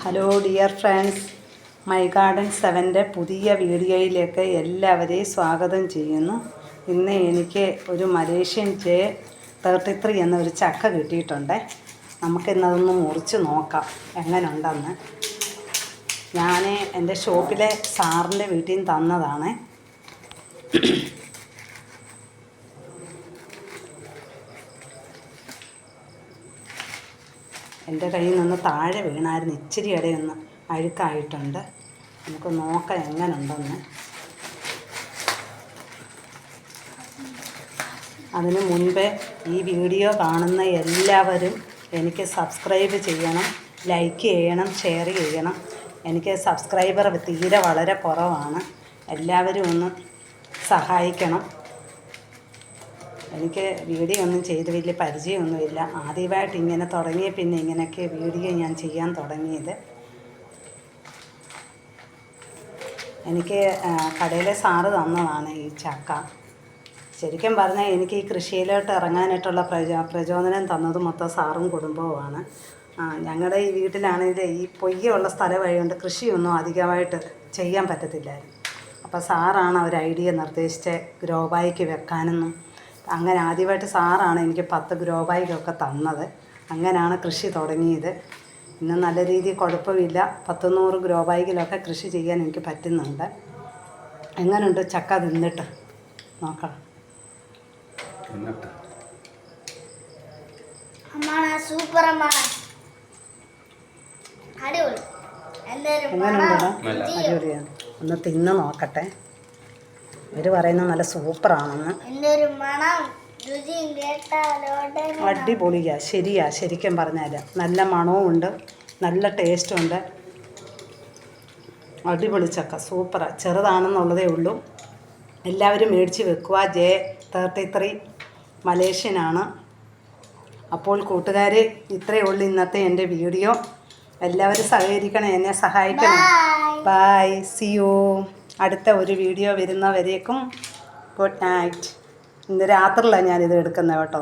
Hello dear friends, my garden 7ൻ്റെ പുതിയ വീഡിയോയിലേക്ക് എല്ലാവരെയും സ്വാഗതം ചെയ്യുന്നു. ഇന്ന് എനിക്ക് ഒരു മലേഷ്യൻ J33 എന്നൊരു ചക്ക കിട്ടിയിട്ടുണ്ട്. നമുക്കിന്നതൊന്ന് മുറിച്ച് നോക്കാം എങ്ങനെയുണ്ടെന്ന്. ഞാൻ എൻ്റെ ഷോപ്പിലെ സാറിൻ്റെ വീട്ടിൽ നിന്ന് തന്നതാണ്. എൻ്റെ കയ്യിൽ നിന്ന് താഴെ വീണായിരുന്നു, ഇച്ചിരി ഇടയൊന്ന് അഴുക്കായിട്ടുണ്ട്. നമുക്ക് നോക്കാം എങ്ങനെയുണ്ടെന്ന്. അതിന് മുൻപേ ഈ വീഡിയോ കാണുന്ന എല്ലാവരും എനിക്ക് സബ്സ്ക്രൈബ് ചെയ്യണം, ലൈക്ക് ചെയ്യണം, ഷെയർ ചെയ്യണം. എനിക്ക് സബ്സ്ക്രൈബർ തീരെ വളരെ കുറവാണ്. എല്ലാവരും ഒന്ന് സഹായിക്കണം. എനിക്ക് വീഡിയോ ഒന്നും ചെയ്ത് വലിയ പരിചയമൊന്നുമില്ല. ആദ്യമായിട്ട് ഇങ്ങനെ തുടങ്ങിയ പിന്നെ ഇങ്ങനെയൊക്കെ വീഡിയോ ഞാൻ ചെയ്യാൻ തുടങ്ങിയത്. എനിക്ക് കടയിലെ സാറ് തന്നതാണ് ഈ ചക്ക. ശരിക്കും പറഞ്ഞാൽ എനിക്ക് ഈ കൃഷിയിലോട്ട് ഇറങ്ങാനായിട്ടുള്ള പ്രചോദനം തന്നത് മൊത്തം സാറും കുടുംബവുമാണ്. ഞങ്ങളുടെ ഈ വീട്ടിലാണെങ്കിൽ ഈ പൊയ്യുള്ള സ്ഥലമായതുകൊണ്ട് കൃഷിയൊന്നും അധികമായിട്ട് ചെയ്യാൻ പറ്റത്തില്ലായിരുന്നു. അപ്പോൾ സാറാണ് ഒരു ഐഡിയ നിർദ്ദേശിച്ച് ഗ്രോ ബാഗ് വെക്കാനെന്നും. അങ്ങനെ ആദ്യമായിട്ട് സാറാണ് എനിക്ക് 10 ഗ്രോ ബാഗൊക്കെ തന്നത്. അങ്ങനെയാണ് കൃഷി തുടങ്ങിയത്. ഇന്ന് നല്ല രീതിയിൽ കുഴപ്പമില്ല. 100 ഗ്രോ ബാഗിലൊക്കെ കൃഷി ചെയ്യാൻ എനിക്ക് പറ്റുന്നുണ്ട്. എങ്ങനെയുണ്ട് ചക്ക തിന്നിട്ട് നോക്കണം. എങ്ങനെയുണ്ടോ? അടിപൊളിയാണ്. ഒന്ന് തിന്ന് നോക്കട്ടെ. ഇവർ പറയുന്നത് നല്ല സൂപ്പറാണെന്ന്. അടിപൊളിയാ, ശരിയാ. ശരിക്കും പറഞ്ഞാൽ നല്ല മണവും ഉണ്ട്, നല്ല ടേസ്റ്റും ഉണ്ട്. അടിപൊളി ചക്ക, സൂപ്പറാ. ചെറുതാണെന്നുള്ളതേ ഉള്ളൂ. എല്ലാവരും മേടിച്ച് വെക്കുക. J33 മലേഷ്യനാണ്. അപ്പോൾ കൂട്ടുകാർ, ഇത്രയേ ഉള്ളൂ ഇന്നത്തെ എൻ്റെ വീഡിയോ. എല്ലാവരും സഹകരിക്കണം, എന്നെ സഹായിക്കണം. Bye, see you. അടുത്ത ഒരു വീഡിയോ വരുന്നവരേക്കും ഗുഡ് നൈറ്റ്. ഇന്ന് രാത്രിയിലാണ് ഞാനിത് എടുക്കുന്നത് കേട്ടോ.